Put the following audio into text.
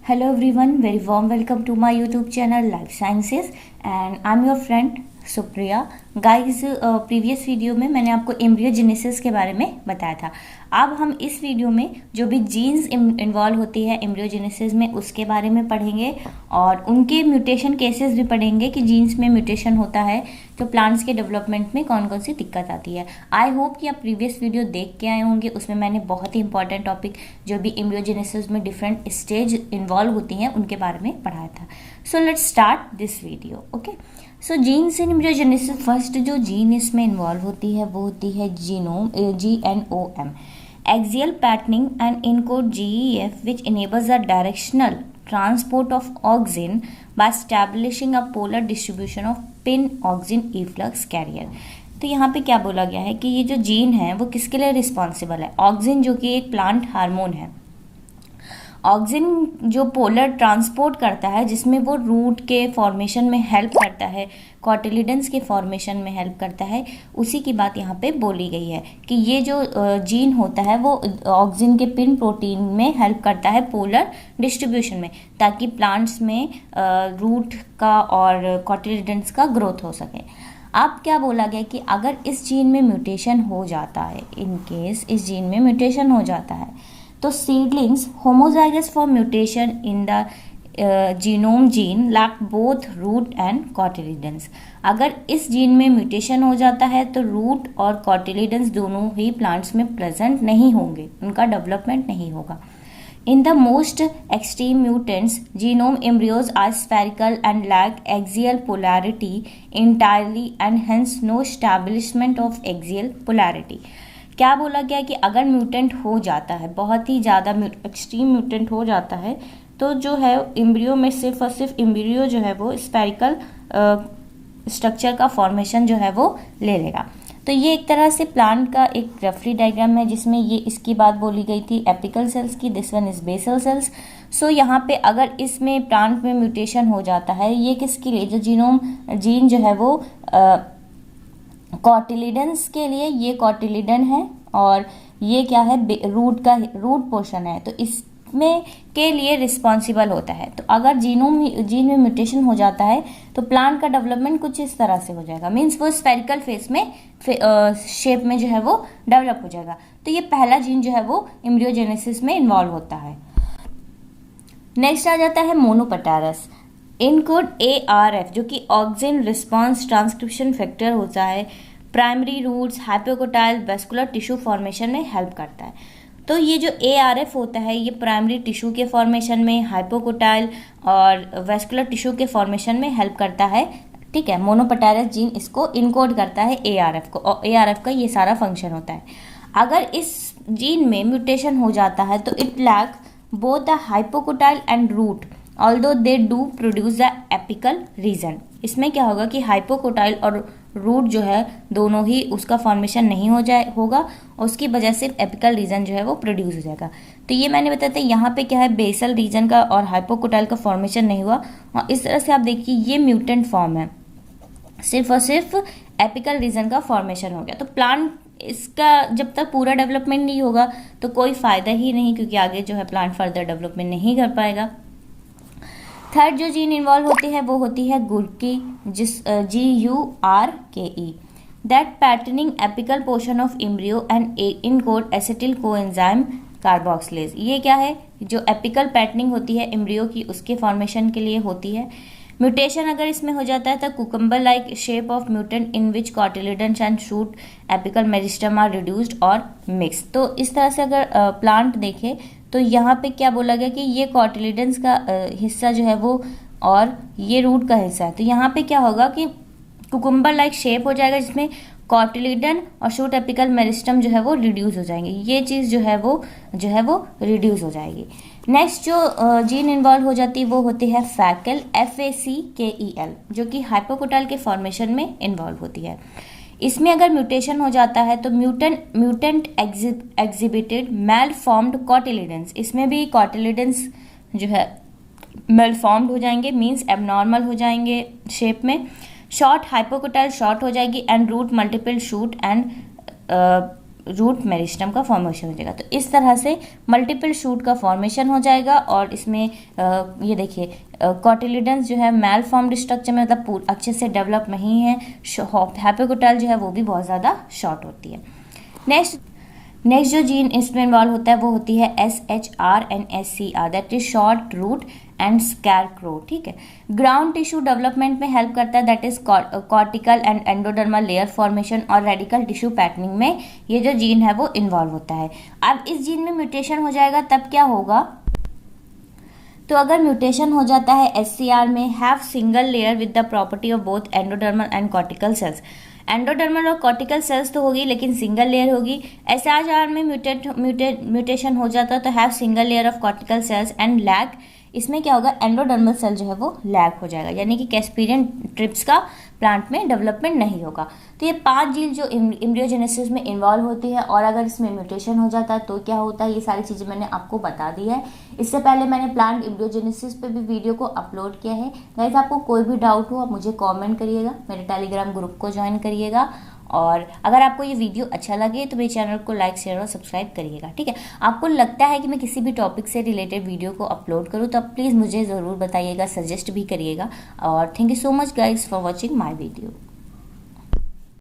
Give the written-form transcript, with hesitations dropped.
Hello everyone, very warm welcome to my YouTube channel Life Sciences and I'm your friend Supriya. Guys previous video में मैंने आपको embryogenesis के बारे में बताया था। अब हम इस वीडियो में जो भी जीन्स इन्वॉल्व होती है एम्ब्रियोजेनेसिस में उसके बारे में पढ़ेंगे और उनके म्यूटेशन केसेस भी पढ़ेंगे कि जीन्स में म्यूटेशन होता है तो प्लांट्स के डेवलपमेंट में कौन कौन सी दिक्कत आती है। आई होप कि आप प्रीवियस वीडियो देख के आए होंगे, उसमें मैंने बहुत ही इंपॉर्टेंट टॉपिक जो भी एम्ब्रियोजेनेसिस में डिफरेंट स्टेज इन्वॉल्व होती हैं उनके बारे में पढ़ाया था। So let's start this video. Okay, so genes in embryogenesis, first जो जीन इसमें इन्वॉल्व होती है वो होती है GNOM, GNOM, axial patterning and encode GEF which enables the directional transport of auxin by establishing a polar distribution of PIN auxin efflux carrier. तो यहाँ पे क्या बोला गया है कि ये जो जीन है वो किसके लिए रिस्पॉन्सिबल है। ऑक्सिन जो कि एक प्लांट हार्मोन है, ऑक्सिन जो पोलर ट्रांसपोर्ट करता है जिसमें वो रूट के फॉर्मेशन में हेल्प करता है, कॉटिलिडन्स के फॉर्मेशन में हेल्प करता है, उसी की बात यहाँ पे बोली गई है कि ये जो जीन होता है वो ऑक्सिन के पिन प्रोटीन में हेल्प करता है पोलर डिस्ट्रीब्यूशन में, ताकि प्लांट्स में रूट का और कॉटिलिडन्स का ग्रोथ हो सके। अब क्या बोला गया कि अगर इस जीन में म्यूटेशन हो जाता है, इन केस इस जीन में म्यूटेशन हो जाता है तो seedlings homozygous for mutation in the GNOM gene lack both root and cotyledons. अगर इस जीन में म्यूटेशन हो जाता है तो रूट और कॉटिलिडन्स दोनों ही प्लांट्स में प्रेजेंट नहीं होंगे, उनका डेवलपमेंट नहीं होगा। In the most extreme mutants, genome embryos are spherical and lack axial polarity entirely and hence no establishment of axial polarity। क्या बोला गया कि अगर म्यूटेंट हो जाता है, बहुत ही ज़्यादा एक्सट्रीम म्यूटेंट हो जाता है तो जो है एम्ब्रियो में सिर्फ और सिर्फ एम्ब्रियो जो है वो स्फेरिकल स्ट्रक्चर का फॉर्मेशन जो है वो ले लेगा। तो ये एक तरह से प्लांट का एक रफली डायग्राम है जिसमें ये इसकी बात बोली गई थी एपिकल सेल्स की, this one is basal cells. So यहाँ पे अगर इसमें प्लांट में म्यूटेशन हो जाता है, ये किसके लिए, जो जीन जो है वो कॉटिलिडन्स के लिए, ये कॉटिलिडन है और ये क्या है, रूट पोर्शन है, तो इसमें के लिए रिस्पॉन्सिबल होता है। तो अगर जीन में म्यूटेशन हो जाता है तो प्लांट का डेवलपमेंट कुछ इस तरह से हो जाएगा, मीन्स वो स्फेरिकल फेस में शेप में जो है वो डेवलप हो जाएगा। तो ये पहला जीन जो है वो एम्ब्रियोजेनेसिस में इन्वॉल्व होता है। नेक्स्ट आ जाता है मोनोपटेरस, इनकोड ARF जो कि ऑक्सिन रिस्पॉन्स ट्रांसक्रिप्शन फैक्टर होता है, primary roots hypocotyl vascular tissue formation में हेल्प करता है। तो ये जो ARF होता है ये प्राइमरी टिश्यू के फॉर्मेशन में, हाइपोकोटाइल और वेस्कुलर टिश्यू के फॉर्मेशन में हेल्प करता है। ठीक है, मोनोपटेरस जीन इसको इनकोड करता है ARF को, और ARF का ये सारा फंक्शन होता है। अगर इस जीन में म्यूटेशन हो जाता है तो it lack both the hypocotyl and root although they do produce the apical region. इसमें क्या होगा कि हाइपोकोटाइल और रूट जो है दोनों ही उसका फॉर्मेशन नहीं होगा और उसकी वजह से एपिकल रीजन जो है वो प्रोड्यूस हो जाएगा। तो ये मैंने बताया था, यहाँ पे क्या है, बेसल रीजन का और हाइपोकोटाइल का फॉर्मेशन नहीं हुआ और इस तरह से आप देखिए ये म्यूटेंट फॉर्म है, सिर्फ और सिर्फ एपिकल रीजन का फॉर्मेशन हो गया। तो प्लांट इसका जब तक पूरा डेवलपमेंट नहीं होगा तो कोई फ़ायदा ही नहीं, क्योंकि आगे जो है प्लांट फर्दर डेवलपमेंट नहीं कर पाएगा। थर्ड जो जीन इन्वॉल्व होती है वो होती है गुरकी, GURKE, that patterning apical portion of embryo and encode acetyl coenzyme carboxylase. ये क्या है, जो एपिकल पैटर्निंग होती है एम्ब्रियो की उसके फॉर्मेशन के लिए होती है। म्यूटेशन अगर इसमें हो जाता है तो cucumber like shape of mutant in which cotyledons and shoot apical meristem are reduced और मिक्स। तो इस तरह से अगर प्लांट देखें तो यहाँ पे क्या बोला गया कि ये कॉटिलिडन्स का हिस्सा जो है वो और ये रूट का हिस्सा है। तो यहाँ पे क्या होगा कि कुकुम्बर लाइक शेप हो जाएगा जिसमें कॉटिलिडन और शूट एपिकल मेरिस्टम जो है वो रिड्यूस हो जाएंगे, ये चीज़ जो है वो रिड्यूस हो जाएगी। नेक्स्ट जो जीन इन्वॉल्व हो जाती है वो होती है फैकल, FACKEL, जो कि हाइपोकोटाइल के फॉर्मेशन में इन्वॉल्व होती है। इसमें अगर म्यूटेशन हो जाता है तो म्यूटेंट एग्जिबिटेड मेलफॉर्म्ड कॉटिलिडन्स, इसमें भी कॉटिलिडन्स जो है मेलफॉर्म्ड हो जाएंगे, मींस एबनॉर्मल हो जाएंगे शेप में। शॉर्ट हाइपोकोटाइल शॉर्ट हो जाएगी and root multiple shoot and root meristem का फॉर्मेशन हो जाएगा। तो इस तरह से मल्टीपल शूट का फॉर्मेशन हो जाएगा। और इसमें ये देखिए कॉटिलिडन्स जो है मेल फॉर्म्ड स्ट्रक्चर में, मतलब अच्छे से डेवलप नहीं है। हैप्योकोटाइल जो है वो भी बहुत ज़्यादा शॉर्ट होती है। नेक्स्ट जो जीन इसमें इन्वॉल्व होता है वो होती है SHRNSCR, that is short root and scarecrow. ठीक है, ग्राउंड टिश्यू डेवलपमेंट में हेल्प करता है, that is cortical and endodermal layer formation और रेडिकल टिश्यू पैटर्निंग में ये जो जीन है वो इन्वॉल्व होता है। अब इस जीन में म्यूटेशन हो जाएगा तब क्या होगा, तो अगर म्यूटेशन हो जाता है SCR में, have single layer with the property of both endodermal and cortical cells. Endodermal और कॉर्टिकल सेल्स तो होगी लेकिन सिंगल लेयर होगी। SHR में म्यूटेशन हो जाता है तो have single layer of cortical cells and lack, इसमें क्या होगा, एंडोडर्मल सेल जो है वो लैग हो जाएगा, यानी कि कैस्पेरियन ट्रिप्स का प्लांट में डेवलपमेंट नहीं होगा। तो ये 5 जीन जो एम्ब्रियोजेनेसिस में इन्वॉल्व होती है, और अगर इसमें म्यूटेशन हो जाता है तो क्या होता है, ये सारी चीज़ें मैंने आपको बता दी है। इससे पहले मैंने प्लांट एम्ब्रियोजेनेसिस पे भी वीडियो को अपलोड किया है। गाइस आपको कोई भी डाउट हो आप मुझे कमेंट करिएगा, मेरे टेलीग्राम ग्रुप को ज्वाइन करिएगा। और अगर आपको ये वीडियो अच्छा लगे तो मेरे चैनल को लाइक शेयर और सब्सक्राइब करिएगा। ठीक है, आपको लगता है कि मैं किसी भी टॉपिक से रिलेटेड वीडियो को अपलोड करूँ तो आप प्लीज़ मुझे ज़रूर बताइएगा, सजेस्ट भी करिएगा। और thank you so much guys for watching my video.